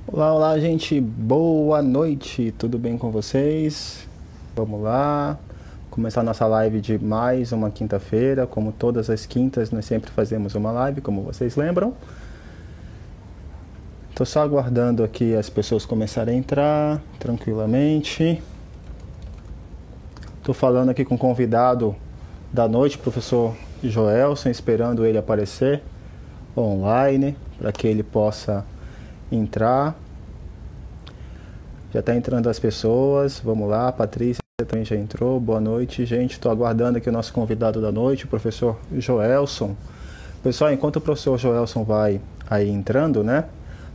Olá, olá, gente. Boa noite. Tudo bem com vocês? Vamos lá. Começar nossa live de mais uma quinta-feira. Como todas as quintas, nós sempre fazemos uma live, como vocês lembram. Estou só aguardando aqui as pessoas começarem a entrar tranquilamente. Estou falando aqui com o convidado da noite, professor Joelson, esperando ele aparecer online para que ele possa entrar. Já está entrando as pessoas. Vamos lá, a Patrícia também já entrou. Boa noite, gente. Estou aguardando aqui o nosso convidado da noite, o professor Joelson. Pessoal, enquanto o professor Joelson vai aí entrando, né?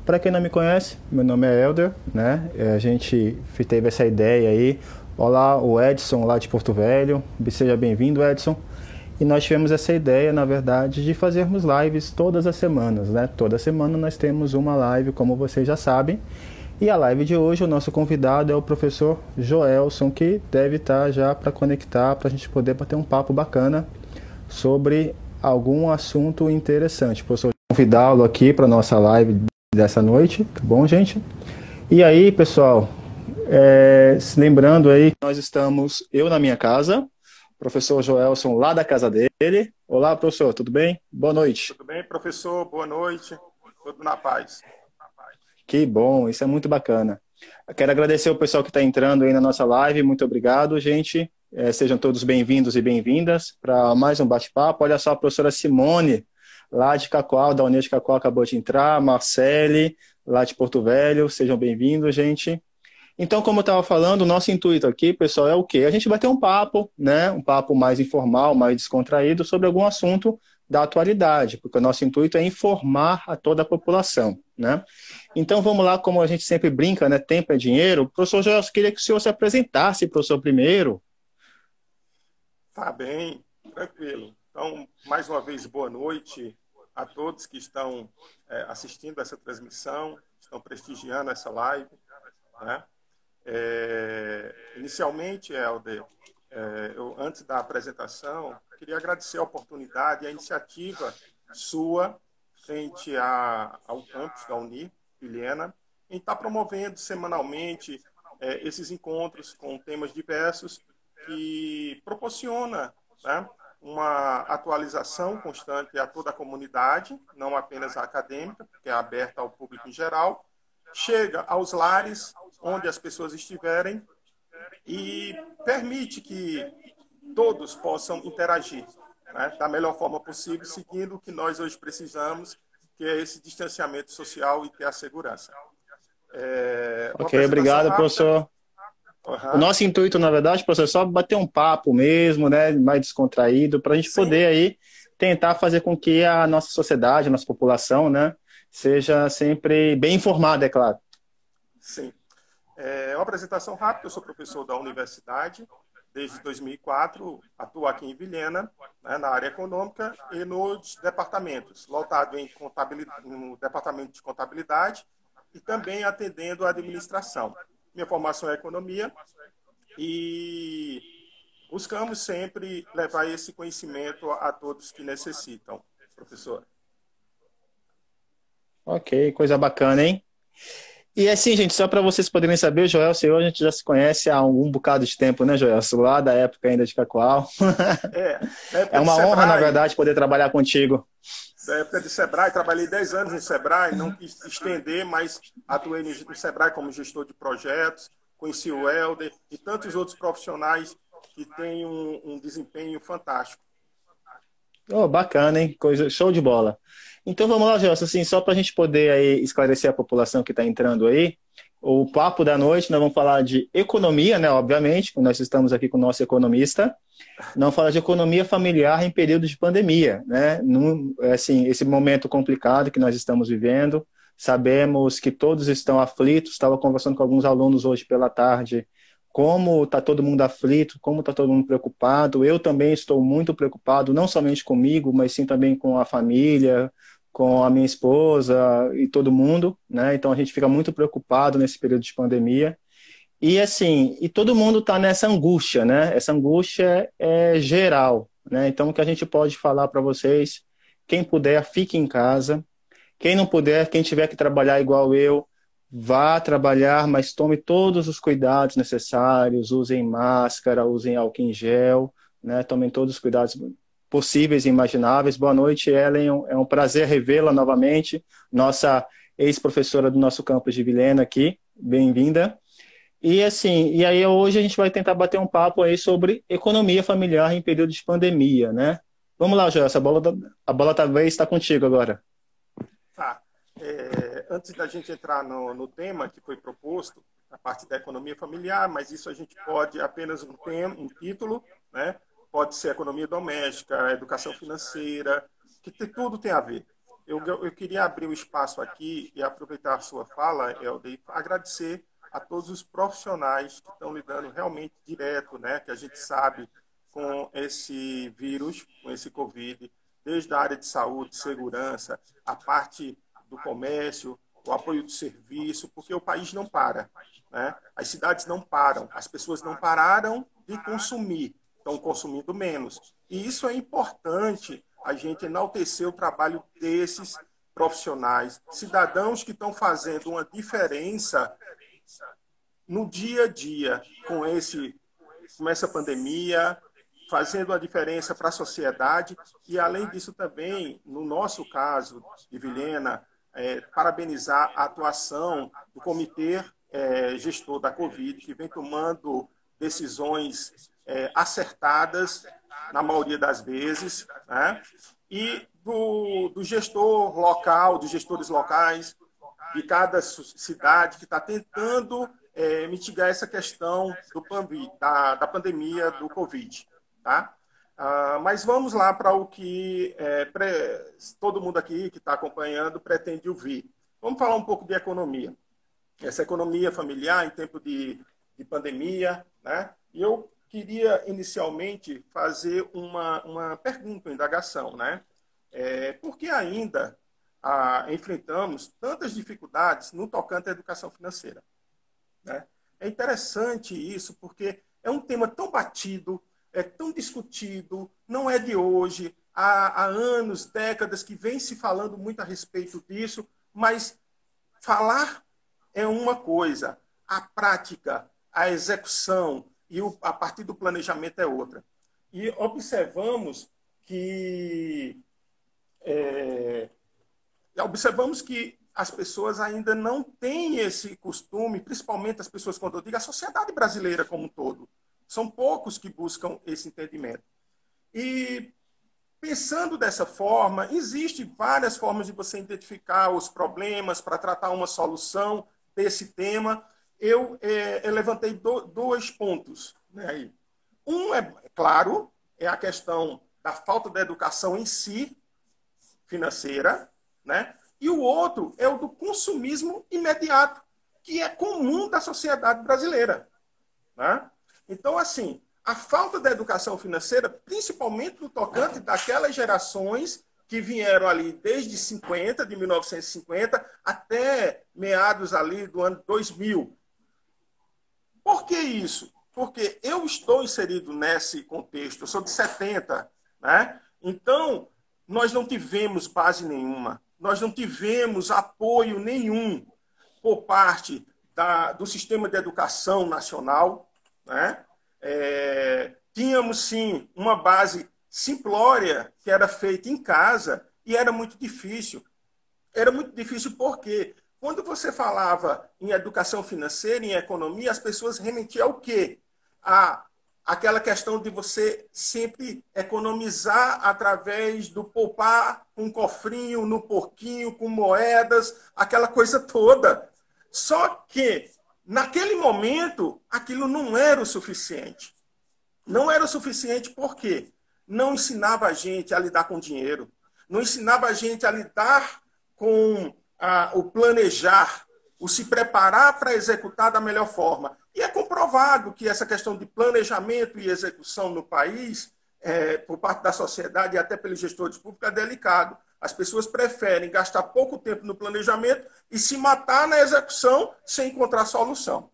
Para quem não me conhece, meu nome é Elder, né? A gente teve essa ideia aí. Olá, o Edson lá de Porto Velho. Seja bem-vindo, Edson. E nós tivemos essa ideia, na verdade, de fazermos lives todas as semanas, né? Toda semana nós temos uma live, como vocês já sabem. E a live de hoje, o nosso convidado é o professor Joelson, que deve estar já para conectar, para a gente poder bater um papo bacana sobre algum assunto interessante. Professor, convidá-lo aqui para a nossa live dessa noite, tá bom, gente? E aí, pessoal, lembrando aí, nós estamos, eu na minha casa, professor Joelson lá da casa dele. Olá, professor, tudo bem? Boa noite. Tudo bem, professor? Boa noite. Tudo na paz. Que bom, isso é muito bacana. Eu quero agradecer o pessoal que está entrando aí na nossa live. Muito obrigado, gente. Sejam todos bem-vindos e bem-vindas para mais um bate-papo. Olha só, a professora Simone, lá de Cacoal, da União de Cacoal, acabou de entrar. Marcele, lá de Porto Velho. Sejam bem-vindos, gente. Então, como eu estava falando, o nosso intuito aqui, pessoal, é o quê? A gente vai ter um papo, né? Um papo mais informal, mais descontraído sobre algum assunto da atualidade, porque o nosso intuito é informar a toda a população, né? Então, vamos lá, como a gente sempre brinca, né? Tempo é dinheiro. Professor Joel, eu queria que o senhor se apresentasse, professor, primeiro. Tá bem, tranquilo. Então, mais uma vez, boa noite a todos que estão assistindo essa transmissão, estão prestigiando essa live, né? Inicialmente, Helder, antes da apresentação, queria agradecer a oportunidade e a iniciativa sua frente ao campus da Uni Vilhena, em estar promovendo semanalmente esses encontros com temas diversos que proporciona, né, uma atualização constante a toda a comunidade, não apenas a acadêmica, que é aberta ao público em geral, chega aos lares onde as pessoas estiverem e permite que todos possam interagir, né, da melhor forma possível, seguindo o que nós hoje precisamos, que é esse distanciamento social e que é a segurança. Uma Ok, apresentação obrigado, rápida. professor. O Uhum. nosso intuito, na verdade, professor, é só bater um papo mesmo, né? Mais descontraído, para a gente Sim, poder aí tentar fazer com que a nossa sociedade, a nossa população, né? Seja sempre bem informada, é claro. sim. Uma apresentação rápida, eu sou professor da universidade, desde 2004, atuo aqui em Vilhena, né, na área econômica e nos departamentos, lotado no departamento de contabilidade e também atendendo a administração. Minha formação é economia e buscamos sempre levar esse conhecimento a todos que necessitam, professor. Ok, coisa bacana, hein? E assim, gente, só para vocês poderem saber, o Joel, senhor, a gente já se conhece há um bocado de tempo, né, Joel? Lá da época ainda de Cacoal. Na É época de uma honra, na Sebrae, verdade, poder trabalhar contigo. da época de Sebrae, trabalhei 10 anos no Sebrae, não quis estender, mas atuei no Sebrae como gestor de projetos, conheci o Helder e tantos outros profissionais que têm um desempenho fantástico. Oh, bacana, hein? Coisa, show de bola. Então vamos lá, Gelson, assim, só para a gente poder aí esclarecer a população que está entrando aí, o papo da noite, nós vamos falar de economia, né? Obviamente, nós estamos aqui com o nosso economista. Não fala de economia familiar em período de pandemia, né? Assim, esse momento complicado que nós estamos vivendo, sabemos que todos estão aflitos. Estava conversando com alguns alunos hoje pela tarde, como está todo mundo aflito, como está todo mundo preocupado. Eu também estou muito preocupado, não somente comigo, mas sim também com a família, com a minha esposa e todo mundo, né? Então a gente fica muito preocupado nesse período de pandemia. E assim, e todo mundo está nessa angústia, né? Essa angústia é geral, né? Então, o que a gente pode falar para vocês, quem puder, fique em casa. Quem não puder, quem tiver que trabalhar igual eu, vá trabalhar, mas tome todos os cuidados necessários, usem máscara, usem álcool em gel, né? Tomem todos os cuidados possíveis e imagináveis. Boa noite, Ellen. É um prazer revê-la novamente, nossa ex-professora do nosso campus de Vilhena aqui. Bem-vinda. E assim, e aí hoje a gente vai tentar bater um papo aí sobre economia familiar em período de pandemia, né? Vamos lá, Joel, a bola talvez está contigo agora. Tá. Antes da gente entrar no tema que foi proposto, a parte da economia familiar, mas isso a gente pode apenas um título, né? Pode ser economia doméstica, educação financeira, tudo tem a ver. Eu queria abrir o espaço aqui e aproveitar a sua fala, Helder, e agradecer a todos os profissionais que estão lidando realmente direto, né? Que a gente sabe com esse vírus, com esse Covid, desde a área de saúde, segurança, a parte do comércio, o apoio do serviço, porque o país não para, né? As cidades não param, as pessoas não pararam de consumir, estão consumindo menos. E isso é importante, a gente enaltecer o trabalho desses profissionais, cidadãos que estão fazendo uma diferença no dia a dia com essa pandemia, fazendo a diferença para a sociedade e, além disso, também, no nosso caso de Vilhena, parabenizar a atuação do comitê gestor da Covid, que vem tomando decisões acertadas, na maioria das vezes, né? E do gestor local, dos gestores locais de cada cidade que está tentando mitigar essa questão da pandemia do Covid. Tá? Mas vamos lá para o que todo mundo aqui que está acompanhando pretende ouvir. Vamos falar um pouco de economia. Essa economia familiar em tempo de pandemia, né? E eu queria inicialmente fazer uma pergunta, uma indagação, né? Por que ainda enfrentamos tantas dificuldades no tocante à educação financeira? Né? É interessante isso, porque é um tema tão batido, é tão discutido, não é de hoje, há anos, décadas que vem se falando muito a respeito disso, mas falar é uma coisa, a prática, a execução e a partir do planejamento é outra. E observamos que as pessoas ainda não têm esse costume, principalmente as pessoas, quando eu digo a sociedade brasileira como um todo. São poucos que buscam esse entendimento. E pensando dessa forma, existem várias formas de você identificar os problemas para tratar uma solução desse tema. Eu levantei dois pontos. Né? Um, claro, é a questão da falta da educação em si, financeira, né? E o outro é o do consumismo imediato, que é comum da sociedade brasileira. Né? Então, assim, a falta da educação financeira, principalmente no tocante daquelas gerações que vieram ali desde 50, de 1950, até meados ali do ano 2000. Por que isso? Porque eu estou inserido nesse contexto, eu sou de 70, né? Então, nós não tivemos base nenhuma, nós não tivemos apoio nenhum por parte do sistema de educação nacional, né? Tínhamos, sim, uma base simplória que era feita em casa e era muito difícil. Era muito difícil porque quando você falava em educação financeira, em economia, as pessoas remetiam ao quê? Aquela questão de você sempre economizar através do poupar um cofrinho no porquinho, com moedas, aquela coisa toda. Só que, naquele momento, aquilo não era o suficiente. Não era o suficiente porque não ensinava a gente a lidar com dinheiro, não ensinava a gente a lidar com o planejar, o se preparar para executar da melhor forma. E é comprovado que essa questão de planejamento e execução no país, por parte da sociedade e até pelos gestores públicos, é delicado. As pessoas preferem gastar pouco tempo no planejamento e se matar na execução sem encontrar solução.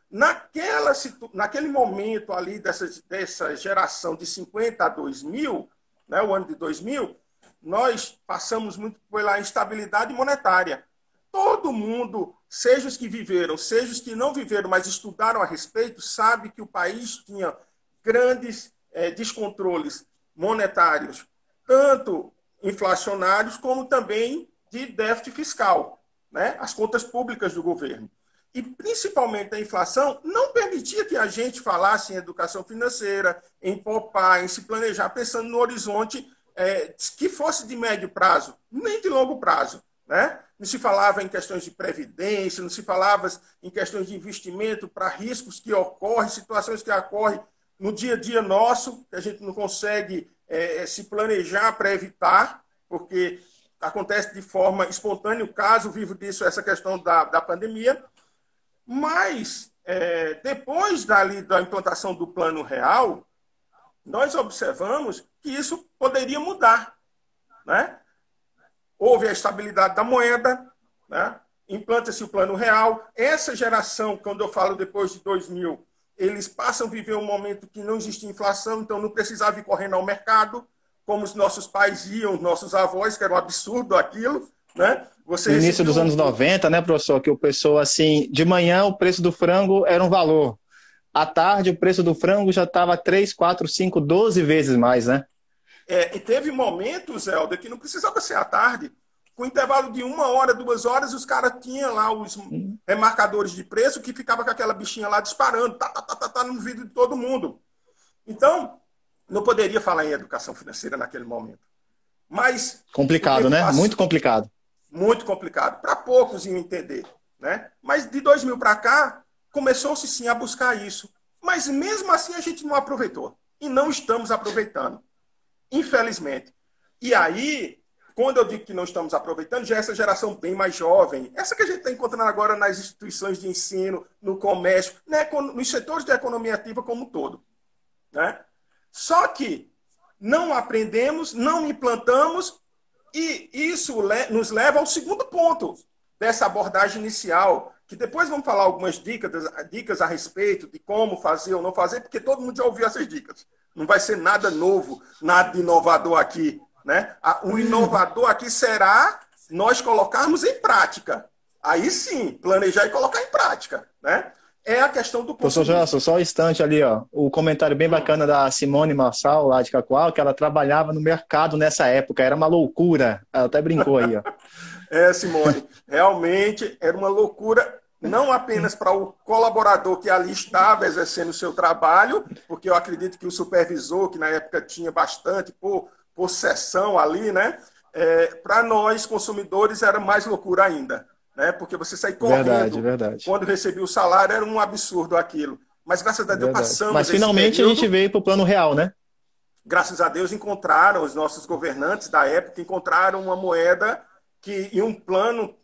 Naquele momento ali dessa geração de 50 a 2000, né, o ano de 2000, nós passamos muito pela instabilidade monetária. todo mundo, seja os que viveram, seja os que não viveram, mas estudaram a respeito, sabe que o país tinha grandes descontroles monetários, tanto inflacionários como também de déficit fiscal, né? As contas públicas do governo. E, principalmente, a inflação não permitia que a gente falasse em educação financeira, em poupar, em se planejar, pensando no horizonte que fosse de médio prazo, nem de longo prazo, né? Não se falava em questões de previdência, não se falava em questões de investimento para riscos que ocorrem, situações que ocorrem no dia a dia nosso, que a gente não consegue se planejar para evitar, porque acontece de forma espontânea. O caso vivo disso, essa questão da pandemia. Mas, depois da implantação do Plano Real, nós observamos que isso poderia mudar, né? Houve a estabilidade da moeda, né? Implanta-se o Plano Real. Essa geração, quando eu falo depois de 2000, eles passam a viver um momento que não existia inflação, então não precisava ir correndo ao mercado, como os nossos pais iam, os nossos avós, que era um absurdo aquilo, né? No início dos anos 90, né, professor, que o pessoal, assim, de manhã o preço do frango era um valor. À tarde o preço do frango já estava 3, 4, 5, 12 vezes mais, né? E teve momentos, Helder, que não precisava ser à tarde. Com intervalo de 1 hora, 2 horas, os caras tinham lá os remarcadores de preço que ficava com aquela bichinha lá disparando, tá no vidro de todo mundo. Então, não poderia falar em educação financeira naquele momento. Mas complicado, né? Muito complicado. Muito complicado. Para poucos iam entender, né? Mas de 2000 para cá, começou-se sim a buscar isso. Mas mesmo assim a gente não aproveitou. E não estamos aproveitando. Infelizmente. E aí, quando eu digo que não estamos aproveitando, já é essa geração bem mais jovem, essa que a gente está encontrando agora nas instituições de ensino, no comércio, né, nos setores da economia ativa como um todo, né? Só que não aprendemos, não implantamos, e isso nos leva ao segundo ponto dessa abordagem inicial, que depois vamos falar algumas dicas a respeito de como fazer ou não fazer, porque todo mundo já ouviu essas dicas. Não vai ser nada novo, nada de inovador aqui, né? O inovador aqui será nós colocarmos em prática. Aí sim, planejar e colocar em prática, né? É a questão do consumo. Professor Gelson, só um instante ali, ó. O comentário bem bacana da Simone Marçal, lá de Cacoal, que ela trabalhava no mercado nessa época. Era uma loucura. Ela até brincou aí, ó. Simone, realmente era uma loucura, não apenas para o colaborador que ali estava exercendo o seu trabalho, porque eu acredito que o supervisor, que na época tinha bastante por sessão ali, né? Para nós, consumidores, era mais loucura ainda. Né? Porque você sai correndo. Verdade. Quando recebia o salário, era um absurdo aquilo. Mas graças a Deus passamos. Mas finalmente a gente veio para o Plano Real, né? Graças a Deus encontraram, os nossos governantes da época encontraram uma moeda e um plano,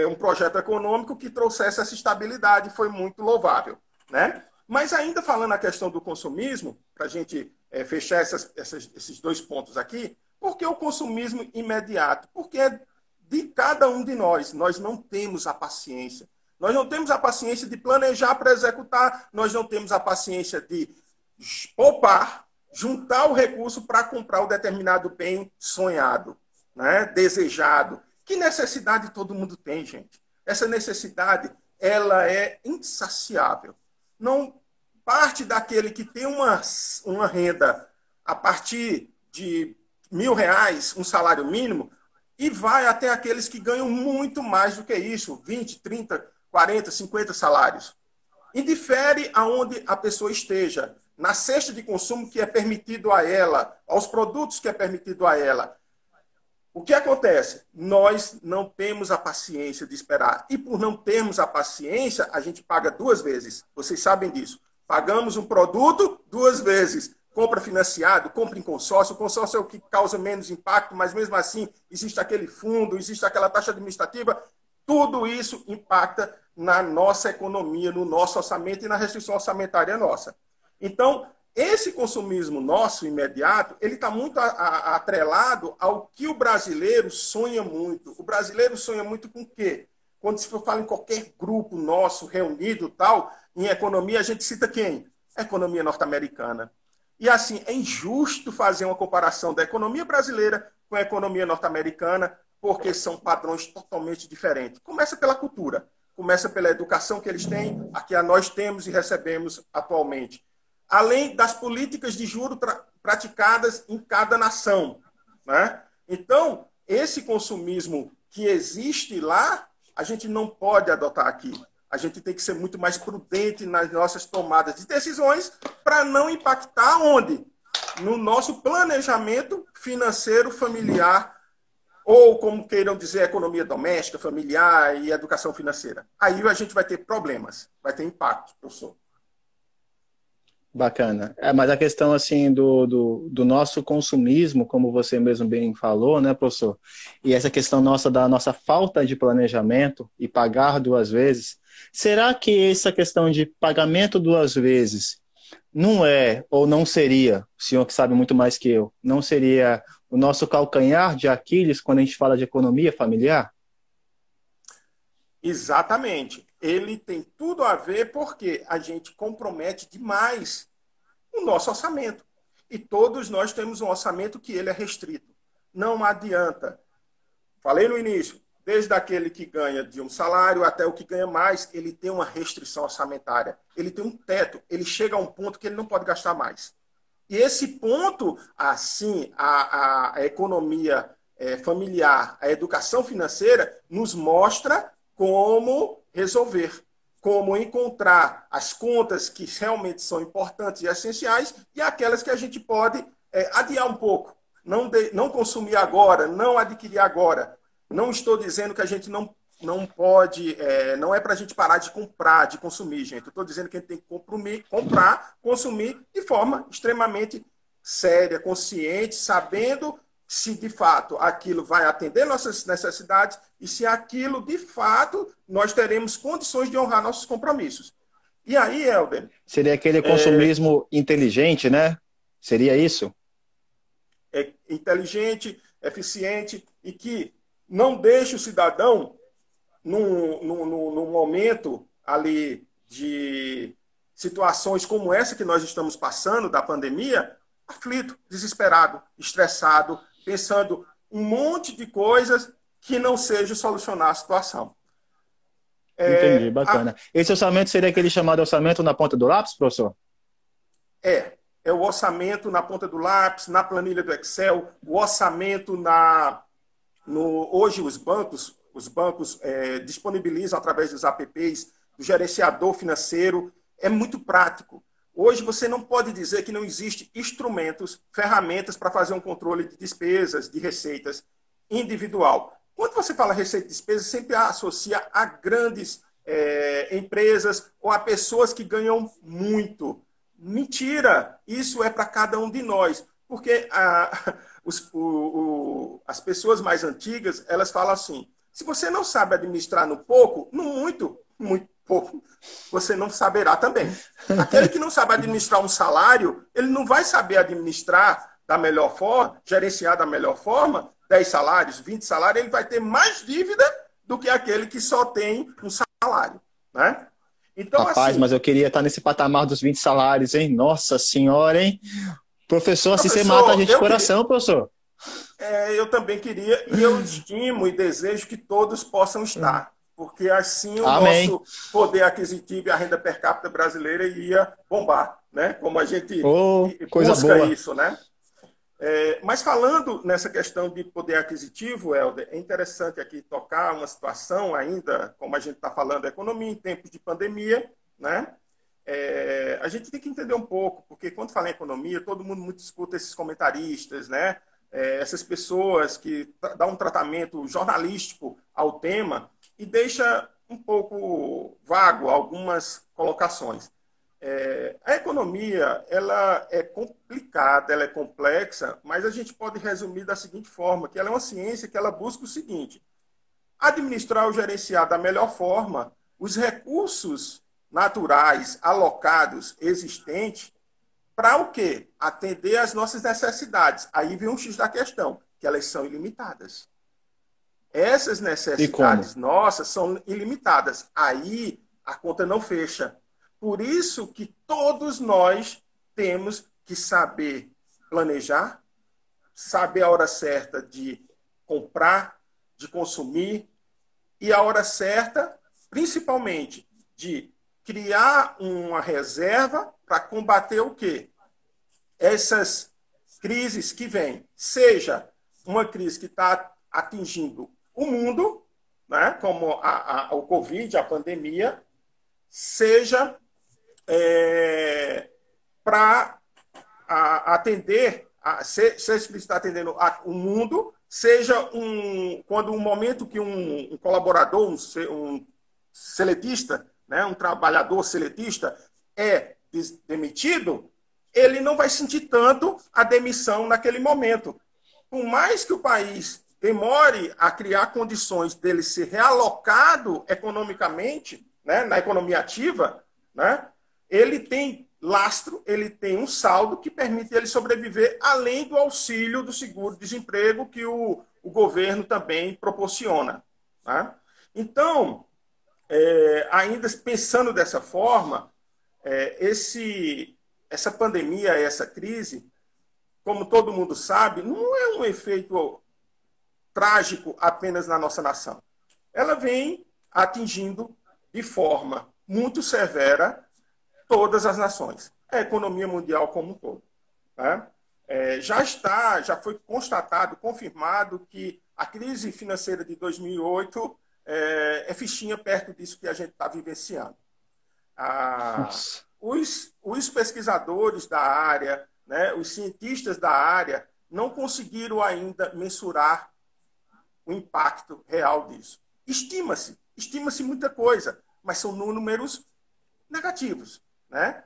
um projeto econômico que trouxesse essa estabilidade. Foi muito louvável, né? Mas ainda falando a questão do consumismo, para a gente fechar esses 2 pontos aqui, por que o consumismo imediato? Porque de cada um de nós não temos a paciência. Nós não temos a paciência de planejar para executar, nós não temos a paciência de poupar, juntar o recurso para comprar o determinado bem sonhado, né? Desejado. Que necessidade todo mundo tem, gente? Essa necessidade, ela é insaciável. Não parte daquele que tem uma renda a partir de R$1.000, um salário mínimo, e vai até aqueles que ganham muito mais do que isso, 20, 30, 40, 50 salários. Indifere aonde a pessoa esteja, na cesta de consumo que é permitido a ela, aos produtos que é permitido a ela. O que acontece? Nós não temos a paciência de esperar. E por não termos a paciência, a gente paga 2 vezes. Vocês sabem disso. Pagamos um produto 2 vezes. Compra financiado, compra em consórcio. O consórcio é o que causa menos impacto, mas mesmo assim existe aquele fundo, existe aquela taxa administrativa. Tudo isso impacta na nossa economia, no nosso orçamento e na restrição orçamentária nossa. Então, esse consumismo nosso imediato, ele está muito atrelado ao que o brasileiro sonha muito. O brasileiro sonha muito com o quê? Quando se fala em qualquer grupo nosso reunido, tal, em economia, a gente cita quem? A economia norte-americana. E assim, é injusto fazer uma comparação da economia brasileira com a economia norte-americana, porque são padrões totalmente diferentes. Começa pela cultura, começa pela educação que eles têm, a que nós temos e recebemos atualmente. Além das políticas de juros praticadas em cada nação, né? Então, esse consumismo que existe lá, a gente não pode adotar aqui. A gente tem que ser muito mais prudente nas nossas tomadas de decisões para não impactar onde? No nosso planejamento financeiro familiar, ou como queiram dizer, economia doméstica, familiar e educação financeira. Aí a gente vai ter problemas, vai ter impacto, professor. Bacana. Mas a questão assim do nosso consumismo, como você mesmo bem falou, né, professor? E essa questão nossa da nossa falta de planejamento e pagar duas vezes, será que essa questão de pagamento duas vezes não é ou não seria, o senhor que sabe muito mais que eu, não seria o nosso calcanhar de Aquiles quando a gente fala de economia familiar? Exatamente. Ele tem tudo a ver porque a gente compromete demais o nosso orçamento. E todos nós temos um orçamento que ele é restrito. Não adianta. Falei no início, desde aquele que ganha de um salário até o que ganha mais, ele tem uma restrição orçamentária. Ele tem um teto, ele chega a um ponto que ele não pode gastar mais. E esse ponto, assim, a economia familiar, a educação financeira, nos mostra como resolver, como encontrar as contas que realmente são importantes e essenciais e aquelas que a gente pode adiar um pouco, não consumir agora, não adquirir agora. Não estou dizendo que a gente não pode, não é para a gente parar de comprar, de consumir, gente. Eu estou dizendo que a gente tem que comprar, consumir de forma extremamente séria, consciente, sabendo se de fato aquilo vai atender nossas necessidades e se aquilo de fato nós teremos condições de honrar nossos compromissos. E aí, Helder... Seria aquele consumismo inteligente, né? Seria isso? É inteligente, eficiente e que não deixe o cidadão num momento ali de situações como essa que nós estamos passando, da pandemia, aflito, desesperado, estressado, pensando um monte de coisas que não seja solucionar a situação. Entendi, bacana. Esse orçamento seria aquele chamado orçamento na ponta do lápis, professor? É o orçamento na ponta do lápis, na planilha do Excel, o orçamento hoje os bancos disponibilizam através dos apps, do gerenciador financeiro, é muito prático. Hoje você não pode dizer que não existe instrumentos, ferramentas para fazer um controle de despesas, de receitas individual. Quando você fala receita e despesa, sempre associa a grandes empresas ou a pessoas que ganham muito. Mentira! Isso é para cada um de nós. Porque as pessoas mais antigas, elas falam assim, se você não sabe administrar no pouco, no muito, muito pouco, você não saberá também. Aquele que não sabe administrar um salário, ele não vai saber administrar da melhor forma, gerenciar da melhor forma, 10 salários, 20 salários, ele vai ter mais dívida do que aquele que só tem um salário, né? Então, rapaz, assim, mas eu queria estar nesse patamar dos 20 salários, hein? Nossa senhora, hein? Professor, assim você mata a gente de coração, professor. Eu também queria, e eu estimo e desejo que todos possam estar, porque assim o Amém. nosso poder aquisitivo e a renda per capita brasileira ia bombar, né? Como a gente coisa busca boa. isso, né? Mas falando nessa questão de poder aquisitivo, Helder, é interessante aqui tocar uma situação ainda, como a gente está falando da economia em tempos de pandemia, né? A gente tem que entender um pouco, porque quando fala em economia, todo mundo muito escuta esses comentaristas, né? Essas pessoas que dão um tratamento jornalístico ao tema e deixa um pouco vago algumas colocações. A economia ela é complicada, ela é complexa, mas a gente pode resumir da seguinte forma, que ela é uma ciência que ela busca o seguinte: administrar ou gerenciar da melhor forma os recursos naturais alocados existentes para o quê? Atender às nossas necessidades. Aí vem um X da questão, que elas são ilimitadas. Essas necessidades nossas são ilimitadas. Aí a conta não fecha. Por isso que todos nós temos que saber planejar, saber a hora certa de comprar, de consumir e a hora certa, principalmente, de criar uma reserva para combater o quê? Essas crises que vêm. Seja uma crise que está atingindo o mundo, né, como o Covid, a pandemia, seja para atender, seja que está atendendo o mundo, seja quando um momento que um colaborador, um seletista, né, um trabalhador seletista é demitido, ele não vai sentir tanto a demissão naquele momento. Por mais que o país demore a criar condições dele ser realocado economicamente, né, na economia ativa, né, ele tem lastro, ele tem um saldo que permite ele sobreviver, além do auxílio do seguro-desemprego que o governo também proporciona. Né? Então, ainda pensando dessa forma, essa pandemia, essa crise, como todo mundo sabe, não é um efeito trágico apenas na nossa nação. Ela vem atingindo de forma muito severa todas as nações, a economia mundial como um todo. Né? Já foi constatado, confirmado que a crise financeira de 2008 é fichinha perto disso que a gente está vivenciando. Os pesquisadores da área, né, os cientistas da área, não conseguiram ainda mensurar o impacto real disso. Estima-se muita coisa, mas são números negativos. Né?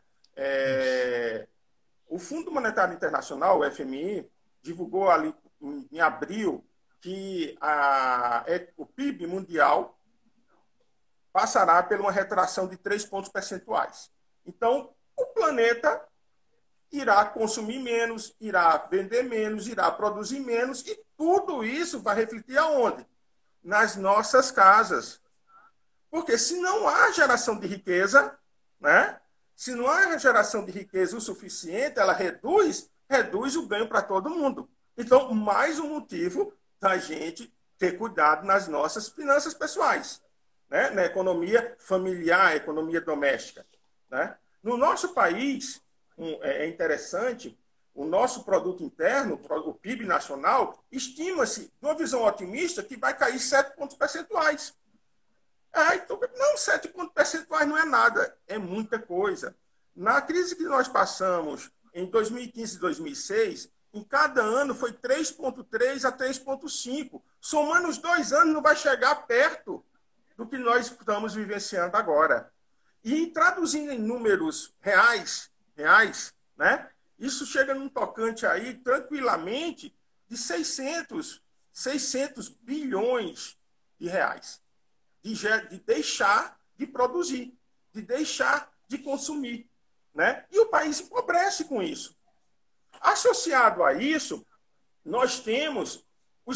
O Fundo Monetário Internacional, o FMI, divulgou ali em abril que o PIB mundial passará por uma retração de 3 pontos percentuais. Então, o planeta irá consumir menos, irá vender menos, irá produzir menos, e tudo isso vai refletir aonde? Nas nossas casas. Porque se não há geração de riqueza, né? Se não há geração de riqueza o suficiente, ela reduz o ganho para todo mundo. Então, mais um motivo da gente ter cuidado nas nossas finanças pessoais, né? Na economia familiar, economia doméstica. Né? No nosso país, é interessante, o nosso produto interno, o PIB nacional, estima-se, numa visão otimista, que vai cair 7 pontos percentuais. Então, não, 7 pontos percentuais não é nada, é muita coisa. Na crise que nós passamos em 2015 e 2006, em cada ano foi 3,3 a 3,5. Somando os 2 anos, não vai chegar perto do que nós estamos vivenciando agora. E traduzindo em números reais, né? Isso chega num tocante aí, tranquilamente, de 600 bilhões de reais. De deixar de produzir, de deixar de consumir. Né? E o país empobrece com isso. Associado a isso, nós temos o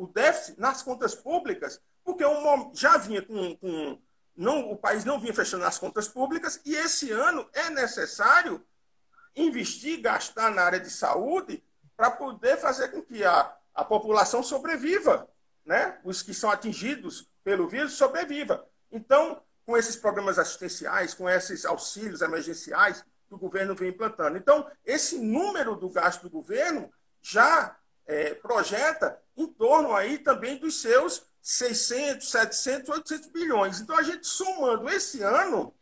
déficit nas contas públicas, porque já vinha o país não vinha fechando as contas públicas, e esse ano é necessário investir, gastar na área de saúde para poder fazer com que a população sobreviva, né? Os que são atingidos pelo vírus sobreviva. Então, com esses programas assistenciais, com esses auxílios emergenciais que o governo vem implantando. Então, esse número do gasto do governo já projeta em torno aí também dos seus 600, 700, 800 bilhões. Então, a gente somando esse ano,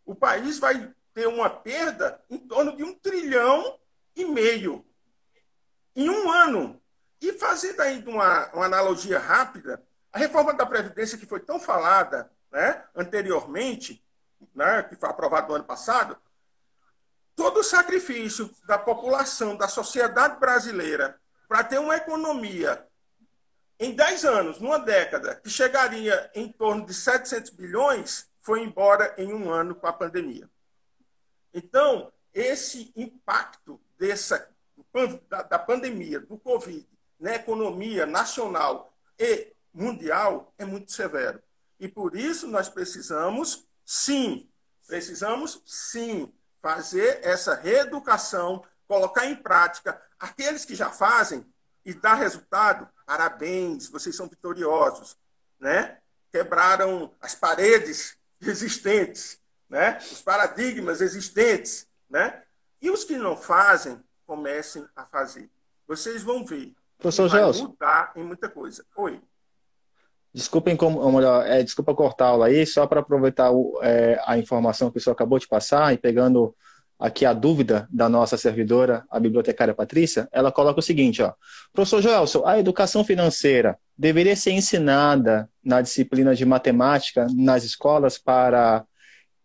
o país vai ter uma perda em torno de 1,5 trilhão em um ano. E fazendo aí uma analogia rápida, a reforma da Previdência que foi tão falada, né, anteriormente, né, que foi aprovado no ano passado, todo o sacrifício da população, da sociedade brasileira, para ter uma economia em 10 anos, numa década, que chegaria em torno de 700 bilhões, foi embora em um ano com a pandemia. Então, esse impacto da pandemia, do Covid, na economia nacional e mundial é muito severo. E por isso nós precisamos sim, fazer essa reeducação, colocar em prática. Aqueles que já fazem, e dá resultado, parabéns, vocês são vitoriosos, né? Quebraram as paredes existentes, né? Os paradigmas existentes, né? E os que não fazem, comecem a fazer. Vocês vão ver que Professor vai Gelson, mudar em muita coisa. Oi. desculpem como, ou melhor, desculpa cortar a aula aí, só para aproveitar a informação que o senhor acabou de passar e pegando aqui a dúvida da nossa servidora, a bibliotecária Patrícia, ela coloca o seguinte, ó, professor Joelson, a educação financeira deveria ser ensinada na disciplina de matemática nas escolas para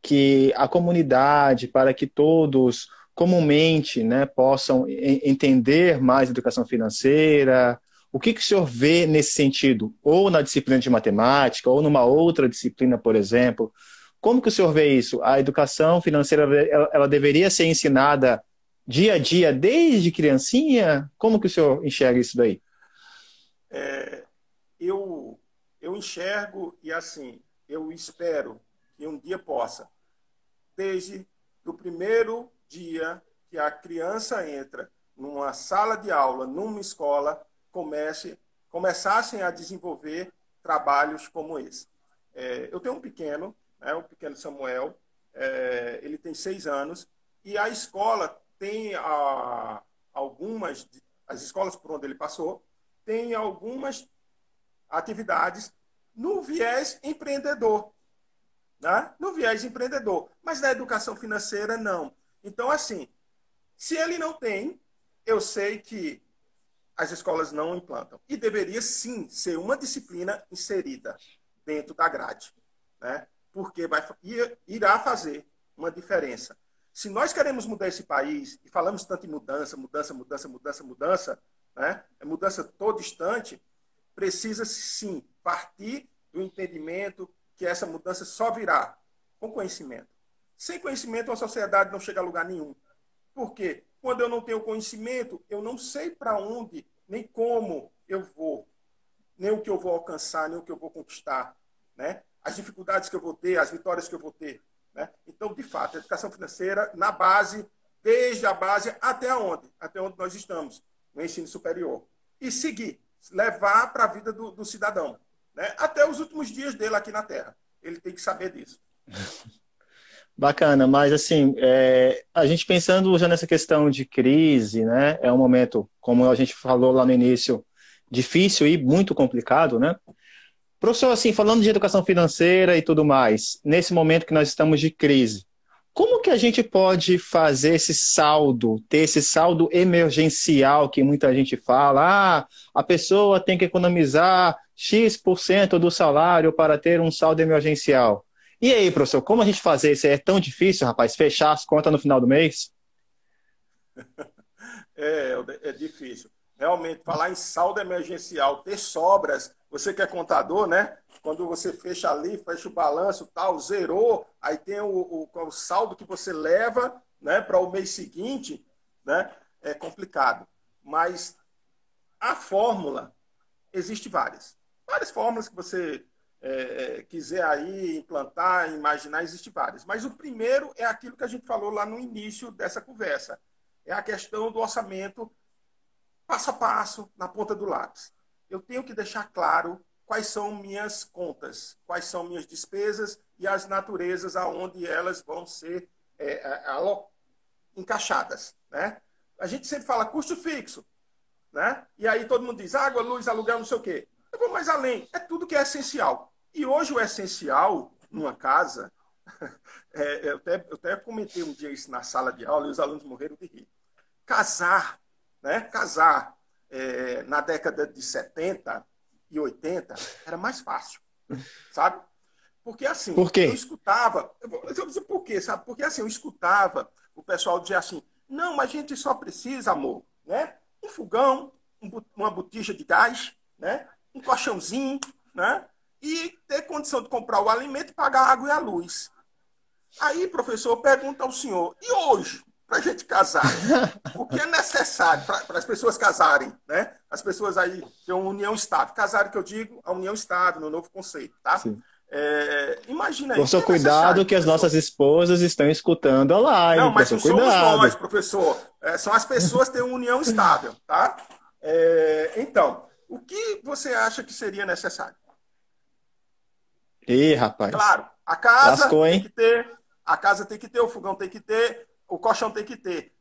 que a comunidade, para que todos comumente, né, possam entender mais educação financeira. O que o senhor vê nesse sentido? Ou na disciplina de matemática, ou numa outra disciplina, por exemplo. Como que o senhor vê isso? A educação financeira, ela deveria ser ensinada dia a dia, desde criancinha? Como que o senhor enxerga isso daí? Eu enxergo e, assim, eu espero que um dia possa, desde o primeiro dia que a criança entra numa sala de aula, numa escola, começassem a desenvolver trabalhos como esse. Eu tenho um pequeno, né, o pequeno Samuel, ele tem 6 anos, e a escola tem as escolas por onde ele passou, tem algumas atividades no viés empreendedor. Né? No viés empreendedor. Mas na educação financeira, não. Então, assim, se ele não tem, eu sei que as escolas não implantam. E deveria, sim, ser uma disciplina inserida dentro da grade. Né? Porque irá fazer uma diferença. Se nós queremos mudar esse país, e falamos tanto em mudança, né? Mudança todo instante, precisa, sim, partir do entendimento que essa mudança só virá com conhecimento. Sem conhecimento, a sociedade não chega a lugar nenhum. Por quê? Quando eu não tenho conhecimento, eu não sei para onde, nem como eu vou, nem o que eu vou alcançar, nem o que eu vou conquistar. Né? As dificuldades que eu vou ter, as vitórias que eu vou ter. Né? Então, de fato, a educação financeira, na base, desde a base até onde? Até onde nós estamos, no ensino superior. E seguir, levar para a vida do cidadão. Né? Até os últimos dias dele aqui na Terra. Ele tem que saber disso. Bacana, mas assim, a gente pensando já nessa questão de crise, né? É um momento, como a gente falou lá no início, difícil e muito complicado, né? Professor, assim, falando de educação financeira e tudo mais, nesse momento que nós estamos de crise, como que a gente pode fazer esse saldo, ter esse saldo emergencial que muita gente fala? Ah, a pessoa tem que economizar X% do salário para ter um saldo emergencial. E aí, professor, como a gente fazer isso? É tão difícil, rapaz, fechar as contas no final do mês? É difícil. Realmente, falar em saldo emergencial, ter sobras, você que é contador, né? Quando você fecha ali, fecha o balanço, tal, zerou, aí tem o saldo que você leva, né, para o mês seguinte, né? É complicado. Mas a fórmula, existe várias. Várias fórmulas que você quiser aí implantar, imaginar, existe várias. Mas o primeiro é aquilo que a gente falou lá no início dessa conversa. É a questão do orçamento passo a passo, na ponta do lápis. Eu tenho que deixar claro quais são minhas contas, quais são minhas despesas e as naturezas aonde elas vão ser encaixadas. Né? A gente sempre fala custo fixo. Né? E aí todo mundo diz água, luz, aluguel, não sei o quê. Eu vou mais além. É tudo que é essencial. E hoje o essencial numa casa... eu até comentei um dia isso na sala de aula e os alunos morreram de rir. Casar, né? Casar na década de 70 e 80 era mais fácil, sabe? Porque assim, Por quê? eu escutava... Eu vou dizer por quê, sabe? Porque assim, eu escutava o pessoal dizer assim, não, mas a gente só precisa, amor, né? Um fogão, uma botija de gás, né? Um colchãozinho, né? E ter condição de comprar o alimento e pagar a água e a luz. Aí, professor, pergunta ao senhor, e hoje, para a gente casar, o que é necessário para as pessoas casarem, né? As pessoas aí têm uma união estável. Casarem, que eu digo, a união estável, no novo conceito, tá? Sim. Imagina aí. Professor, cuidado que as nossas esposas estão escutando a live. Não, mas não professor, somos cuidado. nós, professor. São as pessoas que têm uma união estável, tá? Então, o que você acha que seria necessário? Ih, rapaz. Claro, a casa Lascou, tem hein? que ter, a casa tem que ter, o fogão tem que ter, o colchão tem que ter.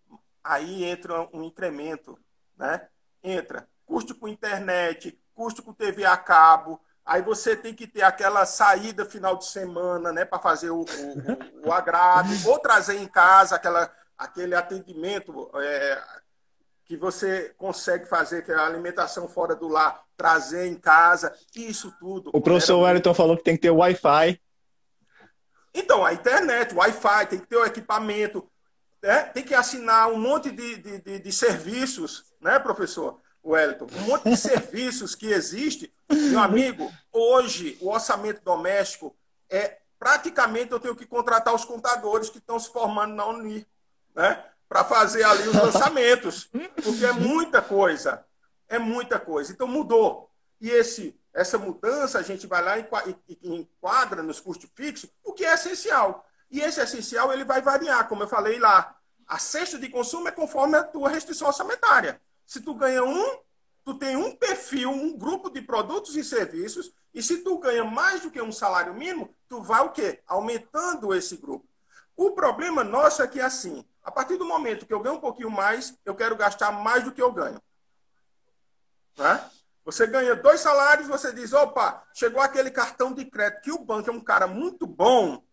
Aí entra um incremento, né? Entra custo com internet, custo com TV a cabo. Aí você tem que ter aquela saída final de semana, né, para fazer o agrado, ou trazer em casa aquele atendimento que você consegue fazer, que é a alimentação fora do lar, trazer em casa. Isso tudo O onera professor muito. Wellington falou que tem que ter Wi-Fi. Então, a internet, o Wi-Fi, tem que ter o equipamento, né? Tem que assinar um monte de serviços, né, professor Wellington? Um monte de serviços que existe. Meu amigo, hoje o orçamento doméstico praticamente eu tenho que contratar os contadores que estão se formando na Unir, né? Para fazer ali os lançamentos, porque é muita coisa. É muita coisa. Então mudou. E essa mudança a gente vai lá e enquadra nos custos fixos o que é essencial. E esse essencial ele vai variar, como eu falei lá. A cesta de consumo é conforme a tua restrição orçamentária. Se tu ganha tu tem um perfil, um grupo de produtos e serviços, e se tu ganha mais do que um salário mínimo, tu vai o quê? Aumentando esse grupo. O problema nosso é que, assim, a partir do momento que eu ganho um pouquinho mais, eu quero gastar mais do que eu ganho. Né? Você ganha 2 salários, você diz, opa, chegou aquele cartão de crédito, que o banco é um cara muito bom,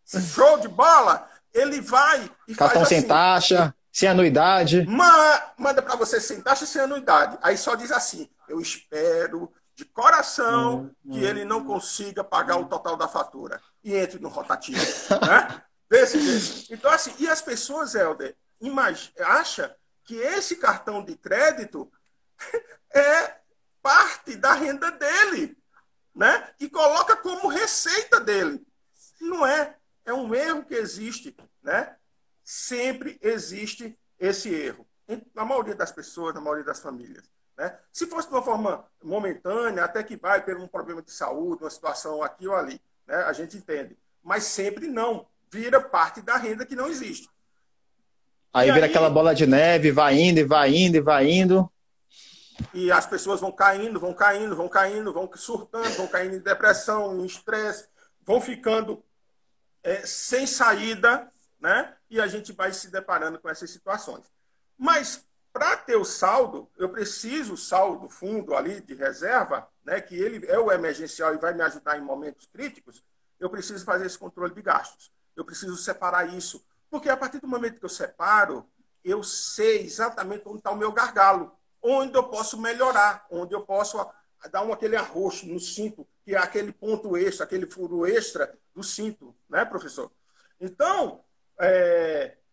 show de bola, ele vai e Cartão faz sem assim, taxa, sem anuidade. manda para você sem taxa e sem anuidade. Aí só diz assim, eu espero de coração que ele não consiga pagar o total da fatura. E entre no rotativo. Né? Desse jeito. Então, assim, e as pessoas, Helder, acham que esse cartão de crédito é parte da renda dele, né? E coloca como receita dele. Não é. É um erro que existe, né? Sempre existe esse erro. Na maioria das pessoas, na maioria das famílias. Né? Se fosse de uma forma momentânea, até que vai ter um problema de saúde, uma situação aqui ou ali, né? A gente entende. Mas sempre não. Vira parte da renda que não existe. Aí vira aquela bola de neve, vai indo e vai indo e vai indo. E as pessoas vão caindo, vão caindo, vão caindo, vão surtando, vão caindo em depressão, em estresse, vão ficando sem saída, né? E a gente vai se deparando com essas situações. Mas, para ter o saldo, eu preciso, o saldo, fundo ali de reserva, né? Que ele é o emergencial e vai me ajudar em momentos críticos, eu preciso fazer esse controle de gastos. Eu preciso separar isso. Porque a partir do momento que eu separo, eu sei exatamente onde está o meu gargalo, onde eu posso melhorar, onde eu posso dar aquele arroxo no cinto, que é aquele ponto extra, aquele furo extra do cinto, né, professor? Então,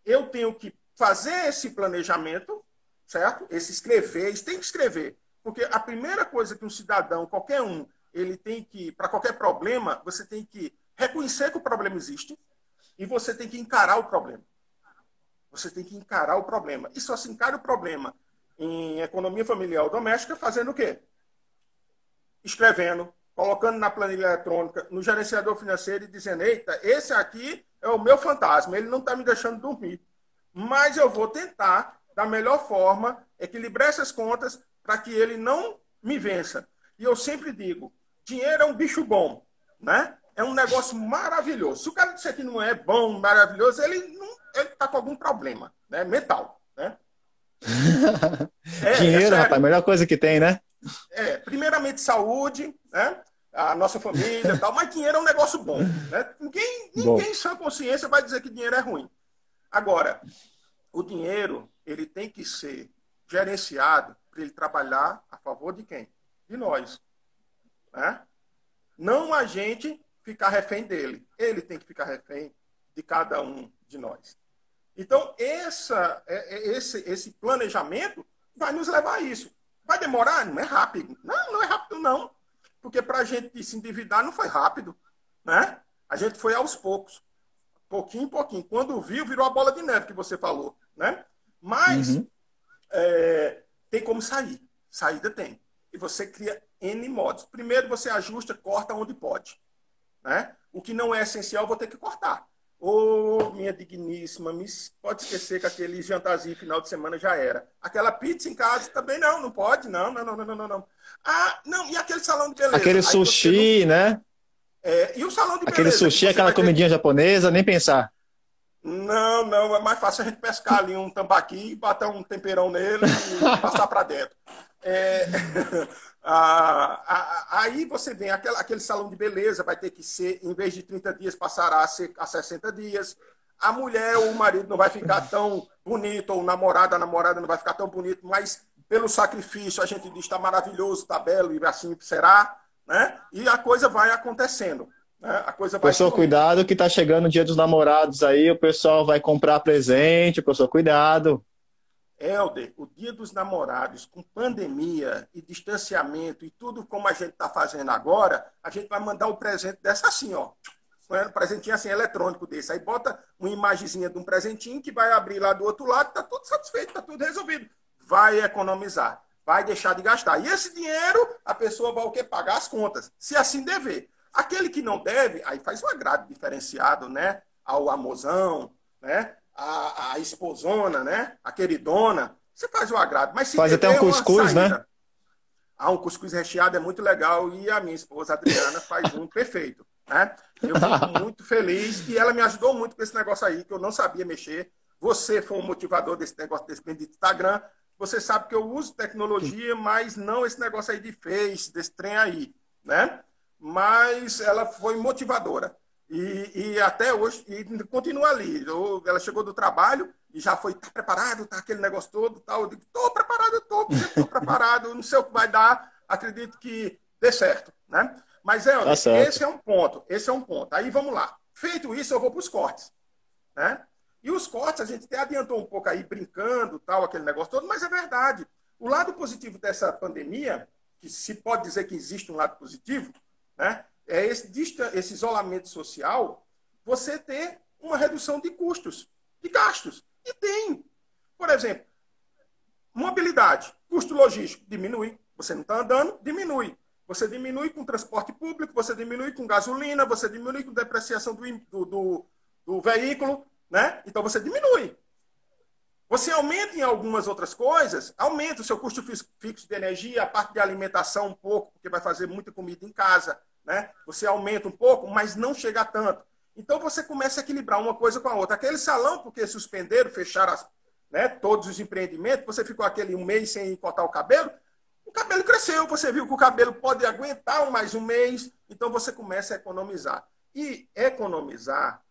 eu tenho que fazer esse planejamento, certo? Esse escrever, tem que escrever. Porque a primeira coisa que um cidadão, qualquer um, ele tem que, para qualquer problema, você tem que reconhecer que o problema existe e você tem que encarar o problema. Você tem que encarar o problema. E só se encara o problema em economia familiar ou doméstica fazendo o quê? Escrevendo, colocando na planilha eletrônica, no gerenciador financeiro e dizendo, eita, esse aqui é o meu fantasma, ele não está me deixando dormir. Mas eu vou tentar, da melhor forma, equilibrar essas contas para que ele não me vença. E eu sempre digo, dinheiro é um bicho bom, né? É um negócio maravilhoso. Se o cara disser que não é bom, maravilhoso, ele está com algum problema, né? Mental, né? Dinheiro, rapaz, a melhor coisa que tem, né? Primeiramente saúde, né? A nossa família e tal, mas dinheiro é um negócio bom, né? Ninguém em sã consciência vai dizer que dinheiro é ruim. Agora, o dinheiro, ele tem que ser gerenciado para ele trabalhar a favor de quem? De nós, né? Não a gente ficar refém dele. Ele tem que ficar refém de cada um de nós. Então, esse planejamento vai nos levar a isso. Vai demorar? Não é rápido. Não é rápido, não. Porque para a gente se endividar não foi rápido. Né? A gente foi aos poucos. Pouquinho em pouquinho. Quando viu, virou a bola de neve que você falou. Né? Mas tem como sair. Saída tem. E você cria N modos. Primeiro você ajusta, corta onde pode. Né? O que não é essencial, eu vou ter que cortar. Ô, minha digníssima, pode esquecer que aquele jantarzinho final de semana já era. Aquela pizza em casa também não pode, não. Ah, não, e aquele salão de beleza? Aquele Aí você não... sushi, né? E o salão de Aquele beleza que sushi, você aquela vai ter comidinha que... japonesa, nem pensar. Não, é mais fácil a gente pescar ali um tambaqui, bater um temperão nele e passar para dentro. É... aí você vem, aquele salão de beleza vai ter que ser, em vez de 30 dias, passará a ser a 60 dias. A mulher ou o marido não vai ficar tão bonito, ou a namorada não vai ficar tão bonito, mas pelo sacrifício a gente diz está maravilhoso, está belo, e assim será, né? E a coisa vai acontecendo, né? A coisa vai Professor, fluindo. cuidado que tá chegando o Dia dos Namorados aí, o pessoal vai comprar presente, professor, cuidado. Helder, o Dia dos Namorados, com pandemia e distanciamento e tudo como a gente está fazendo agora, a gente vai mandar um presente dessa assim, ó. Um presentinho assim, eletrônico desse. Aí bota uma imagenzinha de um presentinho que vai abrir lá do outro lado, está tudo satisfeito, está tudo resolvido. Vai economizar, vai deixar de gastar. E esse dinheiro, a pessoa vai o quê? Pagar as contas, se assim dever. Aquele que não deve, aí faz um agrado diferenciado, né? Ao amozão, né? A esposona, né? A queridona. Você faz o agrado. Mas se Faz até dever um é uma cuscuz, né? saída. Um cuscuz recheado é muito legal e a minha esposa Adriana faz um perfeito, né? Eu fico muito feliz e ela me ajudou muito com esse negócio aí, que eu não sabia mexer. Você foi um motivador desse negócio desse bendito Instagram. Você sabe que eu uso tecnologia, mas não esse negócio aí de Face, desse trem aí, né? Mas ela foi motivadora. E até hoje, e continua ali. Ela chegou do trabalho e já foi, tá preparado, tá aquele negócio todo, tal. Eu digo, tô preparado, estou preparado, não sei o que vai dar, acredito que dê certo, né? Mas, Tá certo. esse é um ponto. Aí vamos lá. Feito isso, eu vou para os cortes, né? E os cortes, a gente até adiantou um pouco aí, brincando, tal, aquele negócio todo, mas é verdade. O lado positivo dessa pandemia, que se pode dizer que existe um lado positivo, né? É esse isolamento social, você ter uma redução de custos, de gastos. E tem. Por exemplo, mobilidade, custo logístico diminui. Você não está andando, diminui. Você diminui com transporte público, você diminui com gasolina, você diminui com depreciação do veículo, né? Então você diminui. Você aumenta em algumas outras coisas, aumenta o seu custo fixo de energia, a parte de alimentação um pouco, porque vai fazer muita comida em casa, né? Você aumenta um pouco, mas não chega a tanto. Então você começa a equilibrar uma coisa com a outra. Aquele salão, porque suspenderam, fecharam né, todos os empreendimentos, você ficou aquele um mês sem cortar o cabelo cresceu, você viu que o cabelo pode aguentar mais um mês, então você começa a economizar. E economizar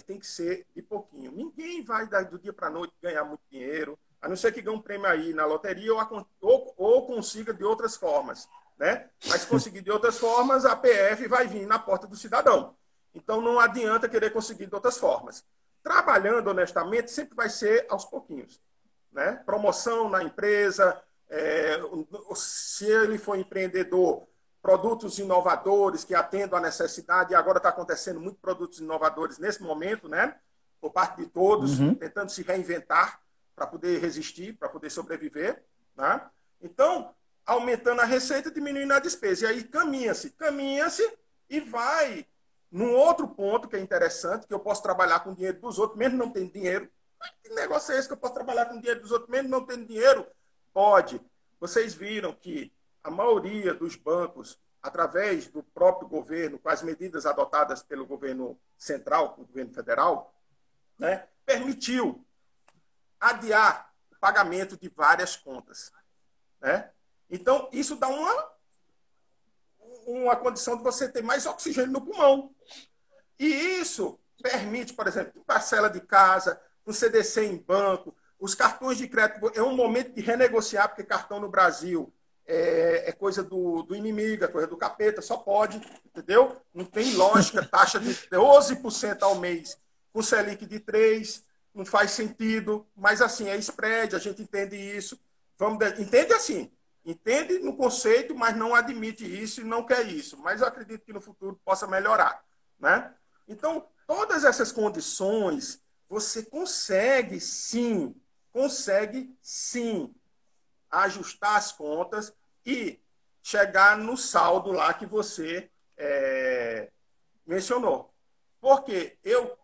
tem que ser de pouquinho. Ninguém vai do dia para a noite ganhar muito dinheiro, a não ser que ganhe um prêmio aí na loteria ou consiga de outras formas, né? Mas se conseguir de outras formas, a PF vai vir na porta do cidadão. Então não adianta querer conseguir de outras formas. Trabalhando honestamente sempre vai ser aos pouquinhos, né? Promoção na empresa, se ele for empreendedor, produtos inovadores que atendam à necessidade, e agora está acontecendo muitos produtos inovadores nesse momento, né? Por parte de todos, Uhum. tentando se reinventar para poder resistir, para poder sobreviver, né? Então, aumentando a receita, diminuindo a despesa. E aí caminha-se e vai num outro ponto que é interessante, que eu posso trabalhar com o dinheiro dos outros, mesmo não tendo dinheiro. Que negócio é esse que eu posso trabalhar com o dinheiro dos outros, mesmo não tendo dinheiro? Pode. Vocês viram que a maioria dos bancos, através do próprio governo, com as medidas adotadas pelo governo central, o governo federal, né, permitiu adiar o pagamento de várias contas, né? Então, isso dá uma condição de você ter mais oxigênio no pulmão. E isso permite, por exemplo, parcela de casa, um CDC em banco, os cartões de crédito. É um momento de renegociar, porque cartão no Brasil é coisa do inimigo, é coisa do capeta, só pode, entendeu? Não tem lógica, taxa de 12% ao mês, com Selic de 3%, não faz sentido, mas assim, é spread, a gente entende isso. Entende assim, entende no conceito, mas não admite isso e não quer isso. Mas eu acredito que no futuro possa melhorar, né? Então, todas essas condições, você consegue sim ajustar as contas e chegar no saldo lá que você mencionou. Porque eu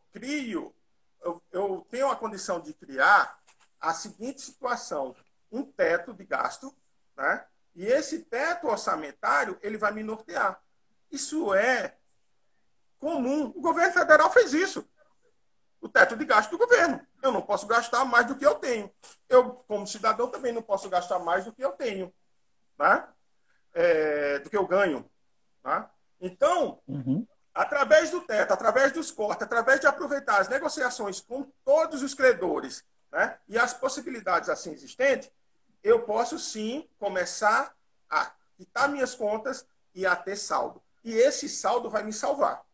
eu tenho a condição de criar a seguinte situação: um teto de gasto, né? E esse teto orçamentário ele vai me nortear. Isso é comum. O governo federal fez isso. O teto de gasto do governo. Eu não posso gastar mais do que eu tenho. Eu, como cidadão, também não posso gastar mais do que eu tenho, né? Do que eu ganho. Tá? Então, através do teto, através dos cortes, através de aproveitar as negociações com todos os credores, né, e as possibilidades assim existentes, eu posso sim começar a quitar minhas contas e a ter saldo. E esse saldo vai me salvar.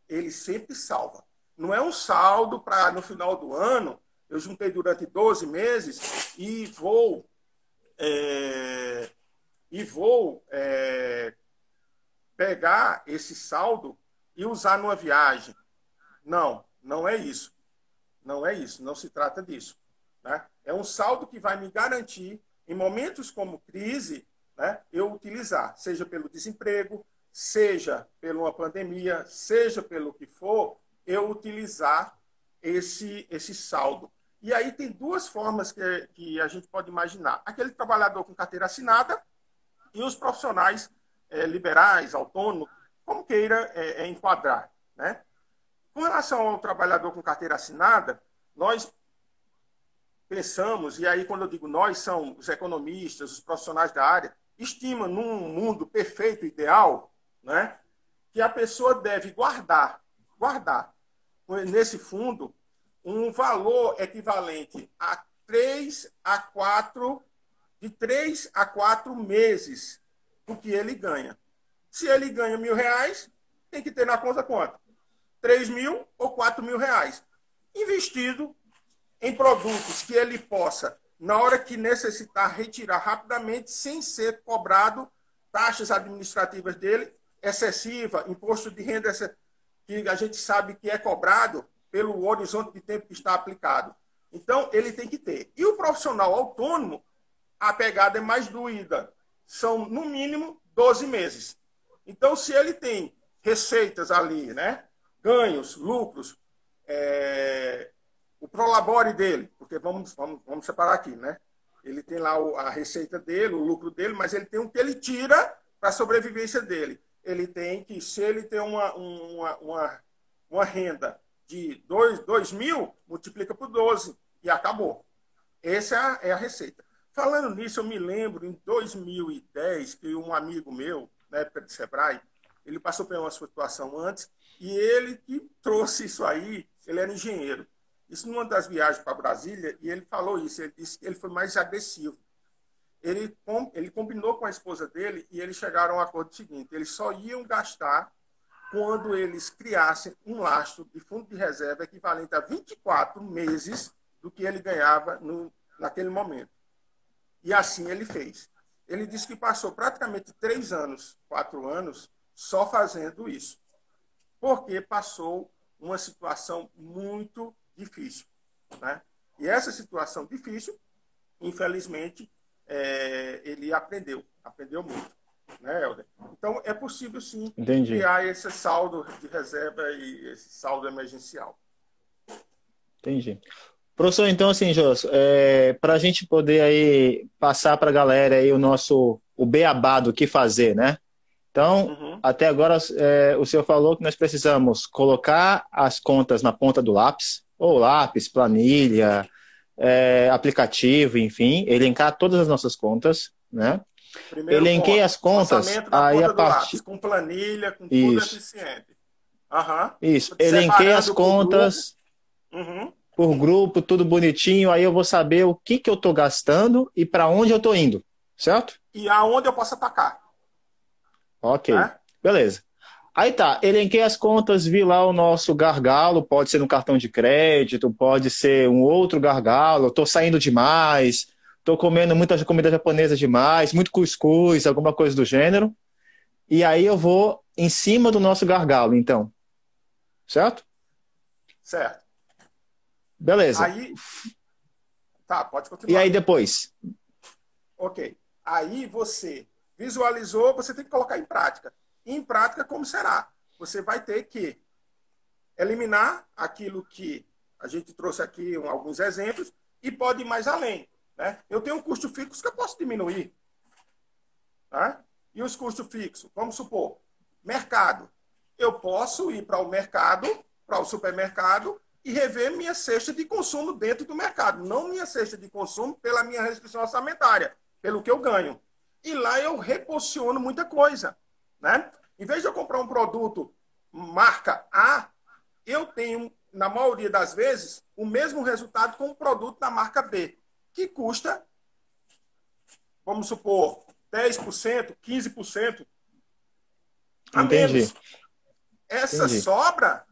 Ele sempre salva. Não é um saldo para no final do ano, eu juntei durante 12 meses e vou pegar esse saldo e usar numa viagem. Não, não é isso. Não é isso, não se trata disso. Né? É um saldo que vai me garantir, em momentos como crise, né, eu utilizar, seja pelo desemprego, seja por uma pandemia, seja pelo que for, eu utilizar esse saldo. E aí tem duas formas que a gente pode imaginar. Aquele trabalhador com carteira assinada e os profissionais liberais, autônomos, como queira enquadrar. Né? Com relação ao trabalhador com carteira assinada, nós pensamos, e aí quando eu digo nós, são os economistas, os profissionais da área, estimam num mundo perfeito, ideal, né, que a pessoa deve guardar nesse fundo um valor equivalente a 3 a 4, de 3 a 4 meses do que ele ganha. Se ele ganha R$1.000, tem que ter na conta quanto? 3.000 ou 4.000 reais. Investido em produtos que ele possa, na hora que necessitar, retirar rapidamente, sem ser cobrado taxas administrativas dele, excessiva, imposto de renda que a gente sabe que é cobrado pelo horizonte de tempo que está aplicado. Então, ele tem que ter. E o profissional autônomo, a pegada é mais doída. São, no mínimo, 12 meses. Então, se ele tem receitas ali, né? Ganhos, lucros, o prolabore dele, porque vamos separar aqui, né? Ele tem lá a receita dele, o lucro dele, mas ele tem o que ele tira para a sobrevivência dele. Ele tem que, se ele tem uma renda de 2.000, multiplica por 12 e acabou. Essa é a receita. Falando nisso, eu me lembro, em 2010, que um amigo meu, na época de Sebrae, ele passou por uma situação antes, e ele que trouxe isso aí, ele era engenheiro. Isso numa das viagens para Brasília, e ele falou isso, ele disse que ele foi mais agressivo. Ele combinou com a esposa dele e eles chegaram ao acordo seguinte: eles só iam gastar quando eles criassem um lastro de fundo de reserva equivalente a 24 meses do que ele ganhava naquele momento. E assim ele fez. Ele disse que passou praticamente 3 anos, 4 anos, só fazendo isso. Porque passou uma situação muito difícil. Né? E essa situação difícil, infelizmente, ele aprendeu muito. Né, Helder? Então, é possível, sim, Entendi. criar esse saldo de reserva e esse saldo emergencial. Entendi. Professor, então, assim, Jôs, para a gente poder aí passar para a galera aí o beabá do que fazer, né? Então, até agora, o senhor falou que nós precisamos colocar as contas na ponta do lápis, ou lápis, planilha, aplicativo, enfim, elencar todas as nossas contas, né? Primeiro Elenquei ponto, as contas, orçamento da aí ponta a do partir... lápis, com planilha, com tudo Isso. eficiente. Isso, elenquei as contas por grupo, tudo bonitinho, aí eu vou saber o que eu estou gastando e para onde eu estou indo, certo? E aonde eu posso atacar. Ok, beleza. Aí tá, elenquei as contas, vi lá o nosso gargalo, pode ser no cartão de crédito, pode ser um outro gargalo, estou saindo demais, estou comendo muita comida japonesa demais, muito cuscuz, alguma coisa do gênero. E aí eu vou em cima do nosso gargalo, então. Certo? Certo. Beleza. Aí, tá, pode continuar. E aí depois? Ok. Aí você visualizou, você tem que colocar em prática. E em prática, como será? Você vai ter que eliminar aquilo que a gente trouxe aqui, alguns exemplos, e pode ir mais além. Né? Eu tenho um custo fixo que eu posso diminuir. Tá? E os custos fixos? Vamos supor, mercado. Eu posso ir para o mercado, para o supermercado, e rever minha cesta de consumo dentro do mercado. Não minha cesta de consumo pela minha restrição orçamentária, pelo que eu ganho. E lá eu reposiciono muita coisa. Né? Em vez de eu comprar um produto marca A, eu tenho, na maioria das vezes, o mesmo resultado com um produto da marca B, que custa, vamos supor, 10%, 15% a menos. Essa sobra,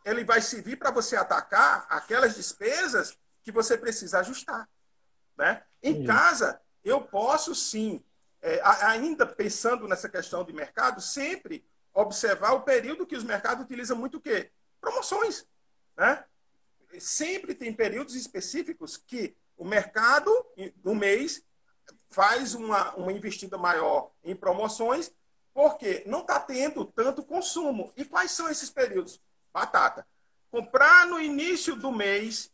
ele vai servir para você atacar aquelas despesas que você precisa ajustar. Né? Em casa, eu posso sim, ainda pensando nessa questão de mercado, sempre observar o período que os mercados utilizam muito o quê? Promoções. Né? Sempre tem períodos específicos que o mercado, no mês, faz uma investida maior em promoções, porque não está tendo tanto consumo. E quais são esses períodos? Batata. Comprar no início do mês,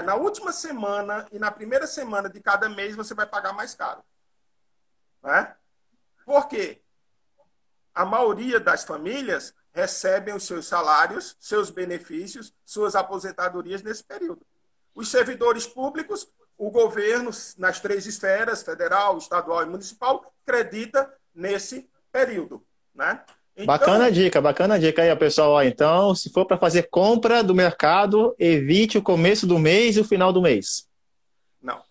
na última semana e na primeira semana de cada mês, você vai pagar mais caro. Né? Por quê? A maioria das famílias recebem os seus salários, seus benefícios, suas aposentadorias nesse período. Os servidores públicos, o governo, nas 3 esferas, federal, estadual e municipal, acredita nesse período. Né? Então, bacana dica aí, pessoal. Então, se for para fazer compra do mercado, evite o começo do mês e o final do mês. Não,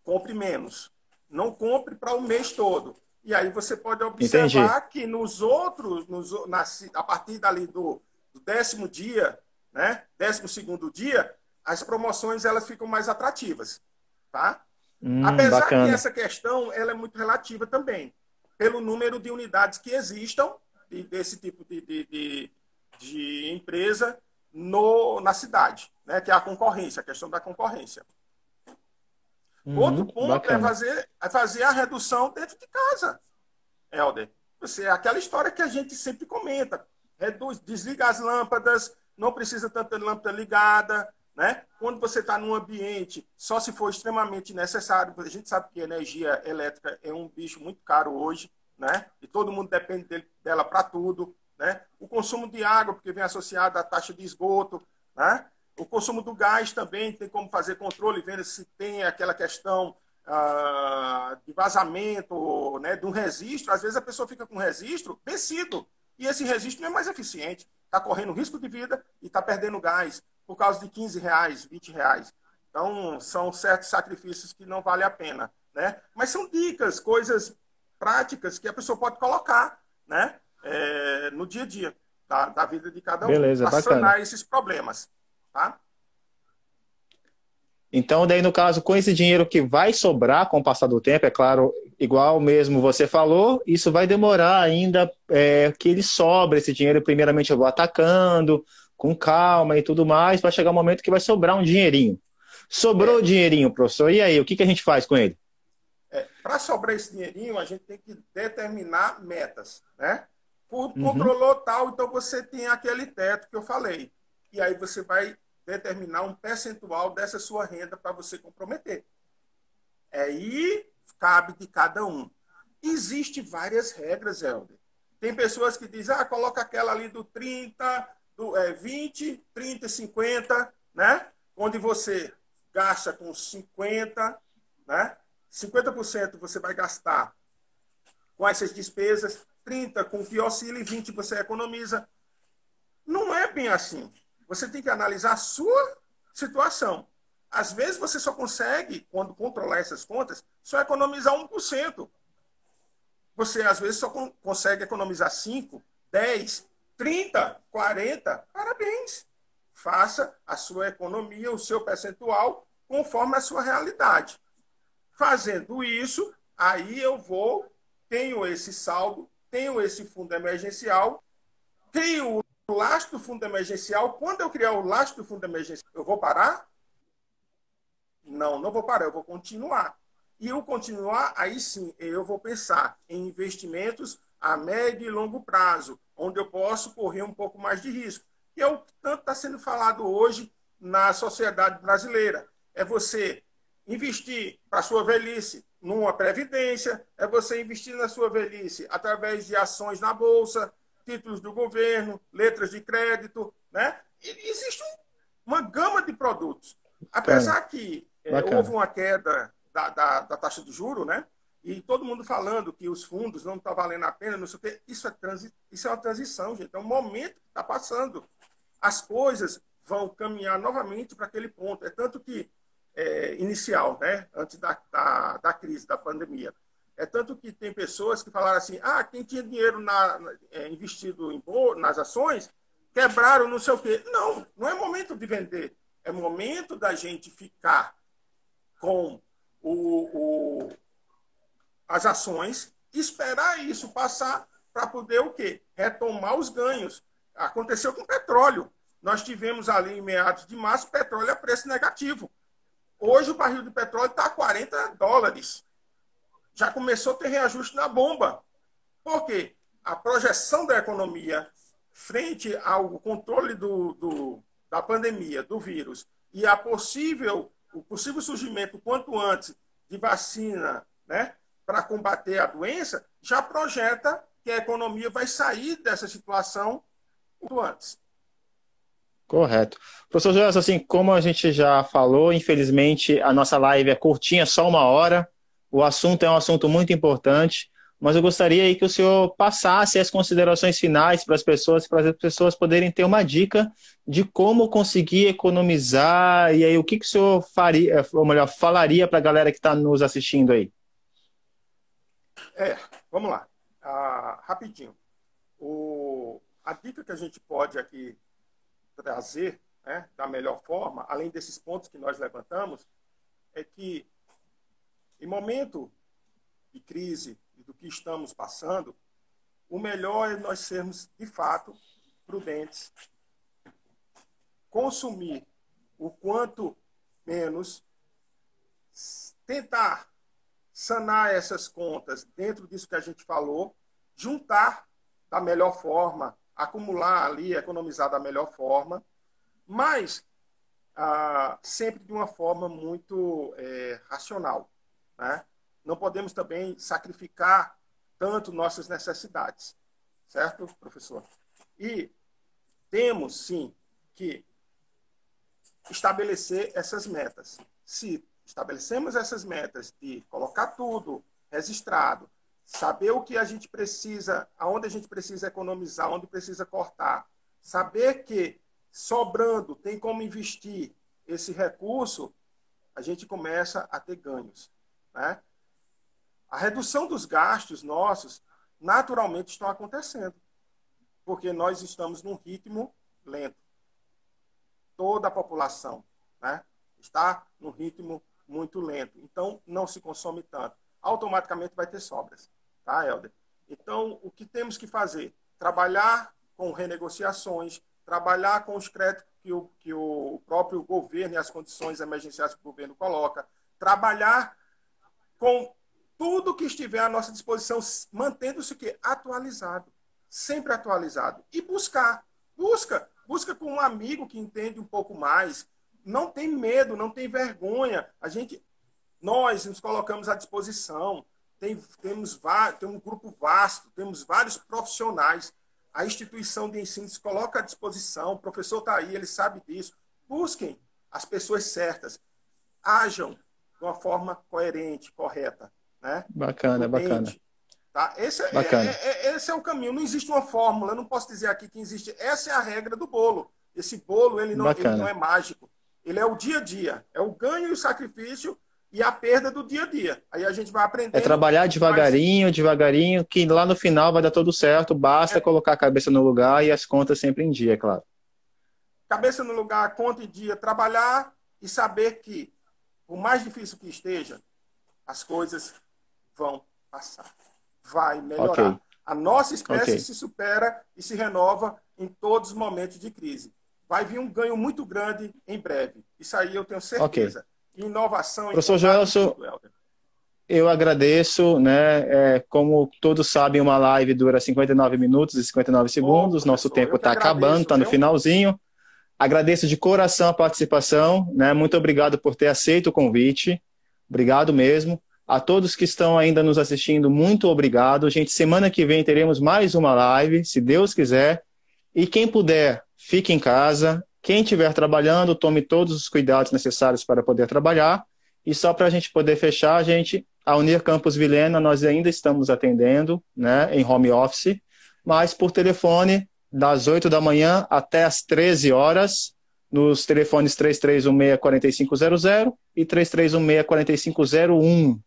compre menos. Não compre para o mês todo. E aí você pode observar que nos outros, a partir dali do 10º dia, né, 12º dia, as promoções elas ficam mais atrativas. Tá? Apesar bacana. que essa questão ela é muito relativa também, pelo número de unidades que existam desse tipo de empresa na cidade, né, que é a concorrência, a questão da concorrência. Outro ponto é fazer a redução dentro de casa, Helder. Aquela história que a gente sempre comenta. Desliga as lâmpadas, não precisa tanta lâmpada ligada. Né? Quando você está num ambiente, só se for extremamente necessário, a gente sabe que a energia elétrica é um bicho muito caro hoje, né? E todo mundo depende dela para tudo. Né? O consumo de água, porque vem associado à taxa de esgoto, né? O consumo do gás também tem como fazer controle, vendo se tem aquela questão de vazamento, né, de um registro. Às vezes a pessoa fica com um registro vencido e esse registro não é mais eficiente. Está correndo risco de vida e está perdendo gás por causa de R$15, R$20. Então, são certos sacrifícios que não vale a pena. Né? Mas são dicas, coisas práticas que a pessoa pode colocar, né, no dia a dia da vida de cada um. Beleza, para sanar esses problemas. Tá? Então, daí, no caso, com esse dinheiro que vai sobrar com o passar do tempo, é claro, igual mesmo você falou, isso vai demorar ainda que ele sobra esse dinheiro. Primeiramente, eu vou atacando, com calma e tudo mais, vai chegar um momento que vai sobrar um dinheirinho. Sobrou o dinheirinho, professor, e aí, o que a gente faz com ele? Para sobrar esse dinheirinho, a gente tem que determinar metas. Né? Controlou tal, então você tem aquele teto que eu falei. E aí você vai determinar um percentual dessa sua renda para você comprometer. Aí cabe de cada um. Existem várias regras, Helder. Tem pessoas que dizem, coloca aquela ali do 30, 20, 30, 50, né? Onde você gasta com 50, né? 50% você vai gastar com essas despesas, 30% com o que oscila e 20% você economiza. Não é bem assim. Você tem que analisar a sua situação. Às vezes você só consegue, quando controlar essas contas, só economizar 1%. Você, às vezes, só consegue economizar 5%, 10%, 30%, 40%. Parabéns! Faça a sua economia, o seu percentual, conforme a sua realidade. Fazendo isso, aí tenho esse saldo, tenho esse fundo emergencial, tenho o lastro do fundo emergencial. Quando eu criar o lastro do fundo emergencial, eu vou parar? Não, não vou parar, eu vou continuar. E eu continuar, aí sim, eu vou pensar em investimentos a médio e longo prazo, onde eu posso correr um pouco mais de risco. Que é o que tanto está está sendo falado hoje na sociedade brasileira. É você investir para a sua velhice numa previdência, é você investir na sua velhice através de ações na bolsa, títulos do governo, letras de crédito, né? E existe uma gama de produtos. Apesar que houve uma queda da taxa de juros, né? E todo mundo falando que os fundos não estão valendo a pena, não sei o quê. Isso é uma transição, gente. É um momento que está passando. As coisas vão caminhar novamente para aquele ponto. É tanto que, inicial, né? Antes da crise, da pandemia. É tanto que tem pessoas que falaram assim, quem tinha dinheiro investido nas ações, quebraram não sei o quê. Não, não é momento de vender. É momento da gente ficar com as ações, esperar isso passar para poder o quê? Retomar os ganhos. Aconteceu com o petróleo. Nós tivemos ali em meados de março petróleo a preço negativo. Hoje o barril de petróleo está a $40. Já começou a ter reajuste na bomba. Por quê? A projeção da economia frente ao controle da pandemia, do vírus, e o possível surgimento quanto antes de vacina, né, para combater a doença, já projeta que a economia vai sair dessa situação quanto antes. Correto. Professor Gelson, assim, como a gente já falou, infelizmente a nossa live é curtinha, só 1 hora. O assunto é um assunto muito importante, mas eu gostaria aí que o senhor passasse as considerações finais para as pessoas poderem ter uma dica de como conseguir economizar, e aí o que o senhor faria, ou melhor, falaria para a galera que está nos assistindo aí? Vamos lá. Rapidinho. A dica que a gente pode aqui trazer, né, da melhor forma, além desses pontos que nós levantamos, é que em momento de crise e do que estamos passando, o melhor é nós sermos, de fato, prudentes, consumir o quanto menos, tentar sanar essas contas dentro disso que a gente falou, juntar da melhor forma, acumular ali, economizar da melhor forma, mas sempre de uma forma muito racional, né? Não podemos também sacrificar tanto nossas necessidades, certo, professor? E temos, sim, que estabelecer essas metas. Se estabelecemos essas metas de colocar tudo registrado, saber o que a gente precisa, aonde a gente precisa economizar, onde precisa cortar, saber que sobrando tem como investir esse recurso, a gente começa a ter ganhos, né? A redução dos gastos nossos naturalmente estão acontecendo, porque nós estamos num ritmo lento. Toda a população, né, está num ritmo muito lento. Então, não se consome tanto. Automaticamente vai ter sobras. Tá, Helder? Então, o que temos que fazer? Trabalhar com renegociações, trabalhar com os créditos que o próprio governo e as condições emergenciais que o governo coloca, trabalhar com tudo que estiver à nossa disposição, mantendo-se atualizado, sempre atualizado. E busca com um amigo que entende um pouco mais. Não tem medo, não tem vergonha. Nós nos colocamos à disposição. Tem um grupo vasto, temos vários profissionais. A instituição de ensino se coloca à disposição. O professor está aí, ele sabe disso. Busquem as pessoas certas. Ajam de uma forma coerente, correta. Né? Bacana, bacana. Tá? Esse é o caminho. Não existe uma fórmula. Eu não posso dizer aqui que existe. Essa é a regra do bolo. Esse bolo ele não é mágico. Ele é o dia a dia. É o ganho e o sacrifício e a perda do dia a dia. Aí a gente vai aprender. É trabalhar devagarinho, devagarinho, que lá no final vai dar tudo certo. Basta colocar a cabeça no lugar e as contas sempre em dia, é claro. Cabeça no lugar, conta em dia, trabalhar e saber que, por mais difícil que esteja, as coisas vão passar. Vai melhorar. Okay. A nossa espécie se supera e se renova em todos os momentos de crise. Vai vir um ganho muito grande em breve. Isso aí eu tenho certeza. Inovação... Professor Gelson, eu agradeço, né? Como todos sabem, uma live dura 59 minutos e 59 segundos. Nosso tempo está acabando, está no finalzinho. Agradeço de coração a participação, né? Muito obrigado por ter aceito o convite. Obrigado mesmo. A todos que estão ainda nos assistindo, muito obrigado. Gente, semana que vem teremos mais uma live, se Deus quiser. E quem puder, fique em casa. Quem estiver trabalhando, tome todos os cuidados necessários para poder trabalhar. E só para a gente poder fechar, gente, a Unir Campus Vilhena, nós ainda estamos atendendo, né, em home office, mas por telefone, das 8 da manhã até as 13 horas, nos telefones 3316-4500 e 3316-4501.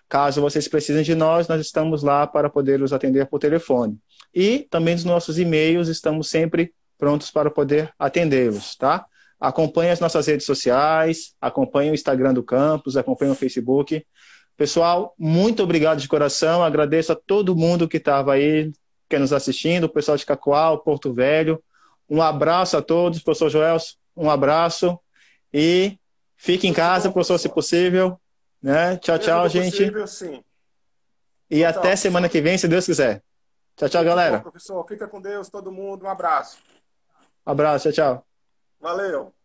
Caso vocês precisem de nós estamos lá para poder os atender por telefone. E também nos nossos e-mails estamos sempre prontos para poder atendê-los, tá? Acompanhe as nossas redes sociais, acompanhe o Instagram do campus, acompanhe o Facebook. Pessoal, muito obrigado de coração, agradeço a todo mundo que estava aí, que nos assistindo, o pessoal de Cacoal, Porto Velho. Um abraço a todos, professor Joelson, um abraço e fique em casa, professor, se possível. Né? Tchau, tchau, gente. Possível, sim. E tchau, até semana que vem, se Deus quiser. Tchau, tchau, galera. Bom, professor, fica com Deus, todo mundo. Um abraço. Abraço, tchau, tchau. Valeu.